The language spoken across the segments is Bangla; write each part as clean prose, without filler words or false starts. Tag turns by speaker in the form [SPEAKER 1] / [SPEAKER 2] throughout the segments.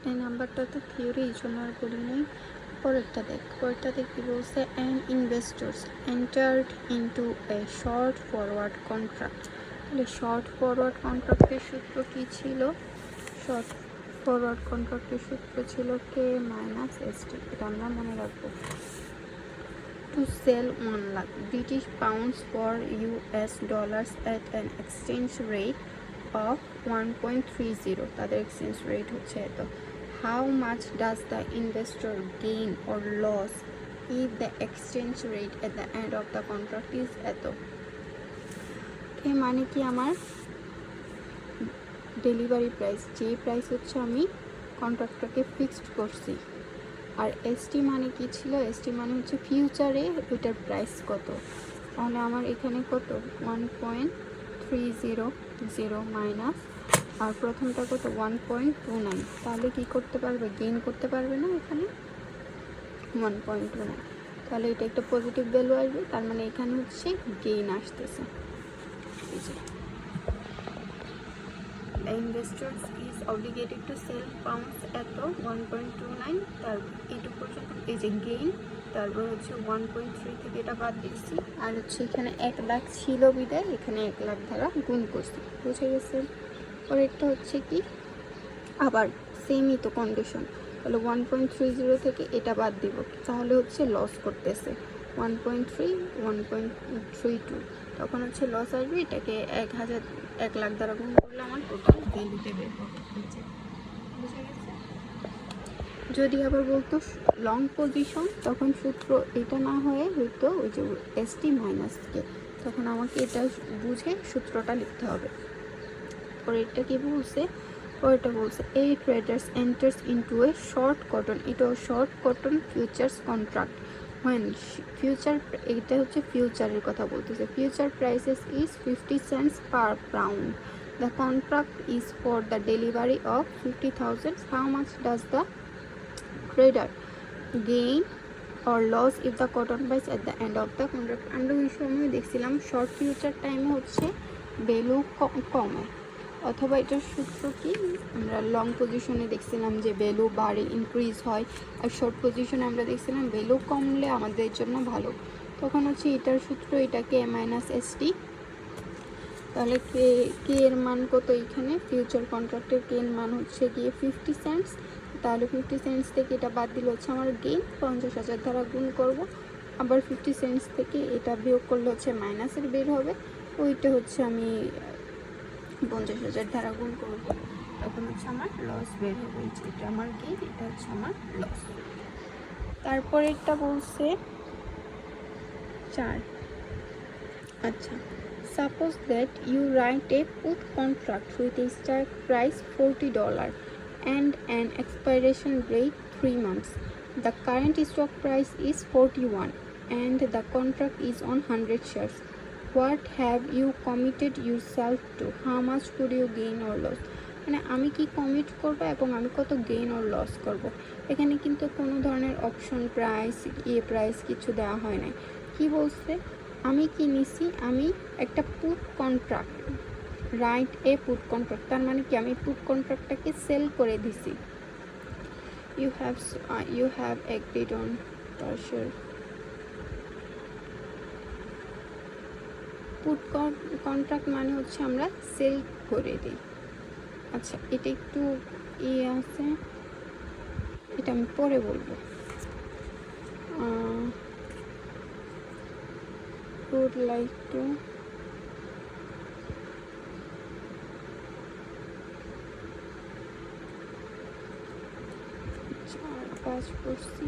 [SPEAKER 1] এই নাম্বারটা তো থিওরি, এই জন্য আর বলি নাই। পরেরটাতে কি বলছে, and investors entered into a short forward contract. তাহলে শর্ট ফরওয়ার্ড কন্ট্রাক্টের সূত্র কি ছিল? শর্ট ফরওয়ার্ড কন্ট্রাক্টের সূত্র ছিল কে মাইনাস এসটি, এটা আমরা মনে রাখবো। To sell 1 lakh British pounds for US dollars at an exchange rate of 1.30, তাদের এক্সচেঞ্জ রেট হচ্ছে এত। How much does the investor gain or loss if the exchange rate at the end of the contract is এত? মানে কি, আমার ডেলিভারি প্রাইস, যে প্রাইস হচ্ছে আমি কন্ট্রাক্টরকে ফিক্সড করছি। আর এসটি মানে কি ছিল? এসটি মানে হচ্ছে ফিউচারে ওইটার প্রাইস কত। তাহলে আমার এখানে কত, 1.300 মাইনাস, আর প্রথমটা কত, 1.29। তাহলে কি করতে পারবে? গেইন করতে পারবে না এখানে 1.29। তাহলে এটা একটা পজিটিভ ভ্যালু আসবে, তার মানে এখানে হচ্ছে গেইন আসতেছে। এই যে investors is obligated to sell pounds at 1.29, তার এইটুকু পর্যন্ত এই যে গেইন, তারপর হচ্ছে 1.3 থেকে এটা বাদ দিচ্ছি, আর হচ্ছে এখানে 1 লাখ ছিল বিদায়, এখানে 1 লাখ দ্বারা গুণ করছি। বুঝে গেছে? পরেরটা হচ্ছে কি, আবার সেমই তো কন্ডিশন। তাহলে 1.30 থেকে এটা বাদ দিব, তাহলে হচ্ছে লস করতেছে 1.3, 1.32, তখন হচ্ছে লস আসবে। এটাকে 1 লাখ দ্বারা গুণ করলে আমার টোটাল ভ্যালুতে বের হবে। বুঝে গেছে? যদি আবার বলতো লং পজিশন, তখন সূত্র এটা না হয়ে হয়তো ওই যে এসটি মাইনাস কে, তখন আমাকে এটা বুঝে সূত্রটা লিখতে হবে। পরে এটা কি বলছে? পরেরটা বলছে a traders enters into a short cotton, এটাও short cotton futures contract when future, এটা হচ্ছে ফিউচারের কথা বলতেছে। Future prices is 50 cents per pound. The contract is for the delivery of 50,000. How much does the trader gain or loss if the cotton buys at the end of the contract? আমরা ওই সময় দেখছিলাম শর্ট ফিউচার টাইমে হচ্ছে ভ্যালু কমে, অথবা এটার সূত্র কি, আমরা লং পজিশনে দেখছিলাম যে ভ্যালু বাড়ে, ইনক্রিজ হয়, আর শর্ট পজিশনে আমরা দেখছিলাম ভ্যালু কমলে আমাদের জন্য ভালো। তখন হচ্ছে এটার সূত্র, এটাকে মাইনাস এসটি। তাহলে কে এর মান কত? এখানে ফিউচার কন্ট্রাক্টের কে এর মান হচ্ছে গিয়ে 50 সেন্টস। তাহলে 50 সেন্টস থেকে এটা বাদ দিলে হচ্ছে আমার গেইন 50,000 দ্বারা গুণ করব, আবার 50 সেন্টস থেকে এটা বিয়োগ করলে হচ্ছে মাইনাসের বের হবে, ওইটা হচ্ছে আমি 50,000 দ্বারা গুণ করবো, তখন হচ্ছে আমার লস বের হবে। এটা আমার গেইন, এটা হচ্ছে আমার লস। তারপরে এটা বলছে 4। আচ্ছা, suppose that you write a put contract with a strike price $40 and an expiration date 3 months. The current stock price is 41 and the contract is on 100 shares. What have you committed yourself to? How much could you gain or lose? মানে আমি কি কমিট করব এবং আমি কত গেইন অর লস করব। এখানে কিন্তু কোনো ধরনের অপশন প্রাইস, প্রাইস কিছু দেওয়া হয় নাই। কি বলছে? আমি কি নিছি? আমি একটা put contract, right a put contract, তার মানে কি আমি পুট কন্ট্রাক্টটাকে সেল করে দিছি। you have agreed on partial put contract মানে হচ্ছে আমরা সেল করে দিই। আচ্ছা, এটা একটু আছে, এটা আমি পরে বলবো। would like to করছি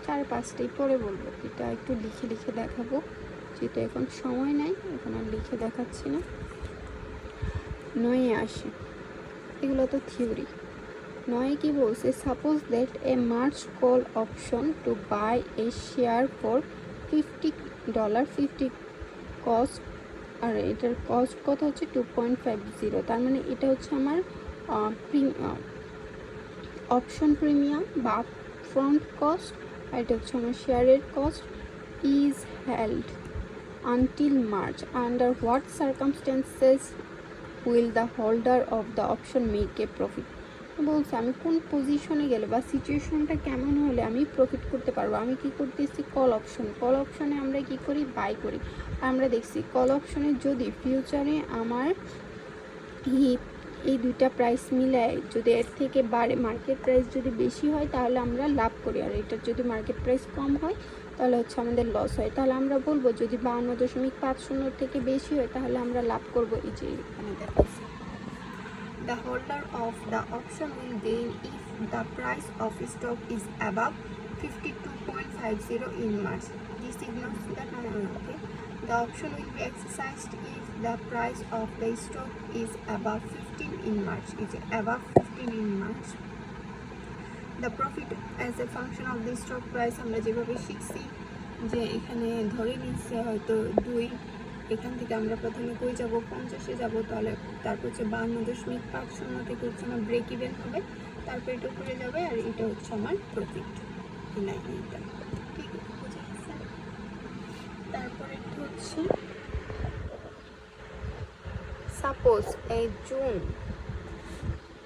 [SPEAKER 1] 4-5টাই পরে বলবো, এটা একটু লিখে দেখাবো, যেটা এখন সময় নাই, এখন আর লিখে দেখাচ্ছি না। 9 আসে, এগুলো তো থিওরি। 9 কি বলছে? Suppose that a March call option to buy a share for $50, 50 cost, আর এটার কস্ট কত হচ্ছে 2.50, তার মানে এটা হচ্ছে আমার অপশন প্রিমিয়াম বা ফ্রন্ট কস্ট, আর এটা হচ্ছে আমার শেয়ারের cost. Is held until March, under what circumstances will the holder of the option make a profit? বলছে আমি কোন পজিশনে গেলে বা সিচুয়েশনটা কেমন হলে আমি প্রফিট করতে পারবো। আমি কি করতেছি, কল অপশনে আমরা কি করি, বাই করি। আমরা দেখছি কল অপশনে যদি ফিউচারে আমার এই দুইটা প্রাইস মিলায় যদি এর থেকে বাড়ে, মার্কেট প্রাইস যদি বেশি হয় তাহলে আমরা লাভ করি, আর এটার যদি মার্কেট প্রাইস কম হয় তাহলে হচ্ছে আমাদের লস হয়। তাহলে আমরা বলবো যদি 52.50 থেকে বেশি হয় তাহলে আমরা লাভ করবো। এই যে এখানে দেখাচ্ছি, the holder of the option will gain if the price of stock is above 52.50 in March. This ignores the number. Okay, the option will be exercised if the price of the stock is above 15 in March. Is above 15 in March. The profit as a function of the stock price আমরা যেভাবে শিখছি যে এখানে ধরে নিচ্ছে হয়তো 2, এখান থেকে আমরা প্রথমে কই যাব, 50-এ যাব, তাহলে তারপর হচ্ছে 52.50 থেকে হচ্ছে আমার ব্রেক ইভেন হবে, তারপর এটা উপরে যাবে, আর এটা হচ্ছে আমার প্রফিট। এইটা ঠিক বুঝে গেছে। তারপরে হচ্ছে সাপোজ এই June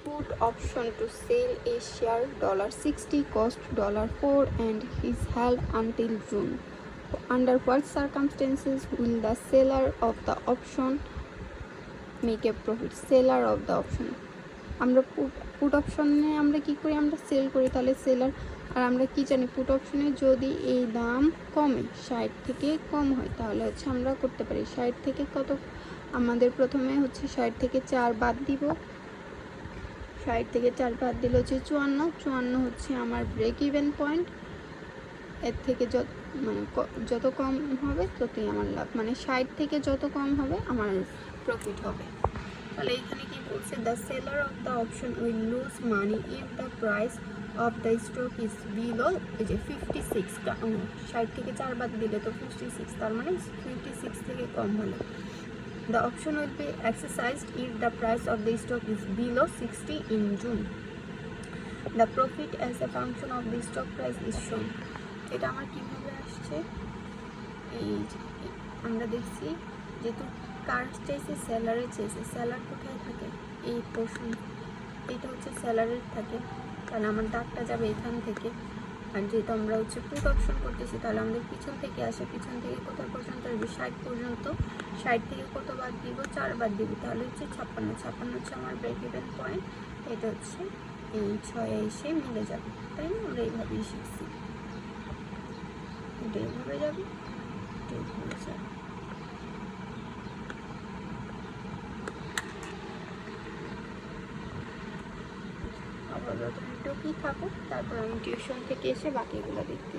[SPEAKER 1] put option to sell a share $60 cost $4 and is held until June. Under what circumstances will the seller of the option make a profit? Seller of the option, আমরা পুট অপশনে আমরা কি করি, আমরা সেল করি, তাহলে সেলার। আর আমরা কি জানি, পুট অপশনে যদি এই দাম কমে 60 থেকে কম হয় তাহলে হচ্ছে আমরা করতে পারি 60 থেকে কত, আমাদের প্রথমে হচ্ছে 60 থেকে 4 বাদ দিব, 60 থেকে 4 বাদ দিলে হচ্ছে 54 হচ্ছে আমার ব্রেক ইভেন পয়েন্ট। এর থেকে যত কম হবে ততই আমার লাভ, মানে 60 থেকে যত কম হবে আমার প্রফিট হবে। তাহলে এখানে কি বলছে, the seller of the option will lose money if the price of the stock is below, এই যে 56, 60 থেকে 4 বাদ দিলে তো 56, তার মানে 56 থেকে কম হলে। The option will be exercised if the price of the stock is below 60 in June. The profit as a function of the stock price is shown. এটা আমার কিভাবে আসছে, এই আমরা দেখছি যেহেতু কার চাইছে, সেলারের চাইছে, সেলার কোথায় থাকে, এই পোর্শন, এটা হচ্ছে সেলারের থাকে, তাহলে আমার দাগটা যাবে এখান থেকে। আর যেহেতু আমরা হচ্ছে পুট অপশন করতেছি তাহলে আমাদের পিছন থেকে আসে, পিছন থেকে কত পর্যন্ত আসবে, 60 পর্যন্ত, 60 থেকে কত বাদ দিব, 4 বাদ দিব, তাহলে হচ্ছে 56 হচ্ছে আমার ব্রেক ইভেন পয়েন্ট। এটা হচ্ছে এই 6 এসে মিলে যাবে, তাই না? আমরা এইভাবেই শিখছি, এটা এইভাবে যাবে, এটা এইভাবে যাবে। আপাতত একটু কি থাকুক, তারপর আমি টিউশন থেকে এসে বাকিগুলো দেখতেছি।